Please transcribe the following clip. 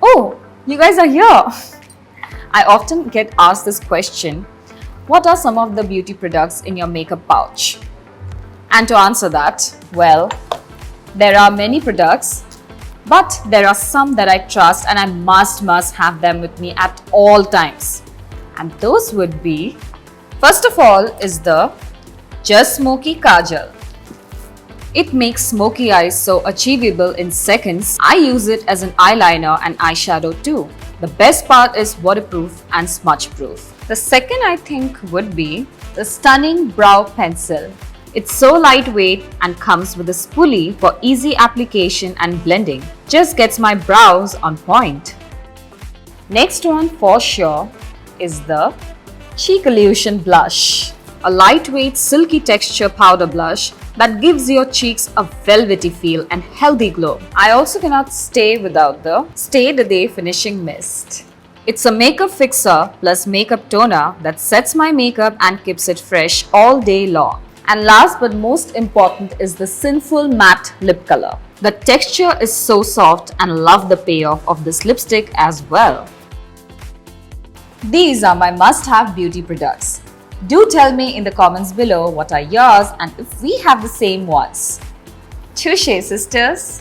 Oh, you guys are here. I often get asked this question, what are some of the beauty products in your makeup pouch? And to answer that, well, there are many products, but there are some that I trust and I must have them with me at all times. And those would be, first of all is the Just Smoky Kajal. It makes smoky eyes so achievable in seconds. I use it as an eyeliner and eyeshadow too. The best part is waterproof and smudge proof. The second I think would be the Stunning Brow Pencil. It's so lightweight and comes with a spoolie for easy application and blending. Just gets my brows on point. Next one for sure is the Cheek Illusion Blush. A lightweight silky texture powder blush that gives your cheeks a velvety feel and healthy glow. I also cannot stay without the Stay the Day Finishing Mist. It's a makeup fixer plus makeup toner that sets my makeup and keeps it fresh all day long. And last but most important is the Sinful Matte Lip Color. The texture is so soft and love the payoff of this lipstick as well. These are my must-have beauty products. Do tell me in the comments below what are yours and if we have the same ones. Touche, sisters!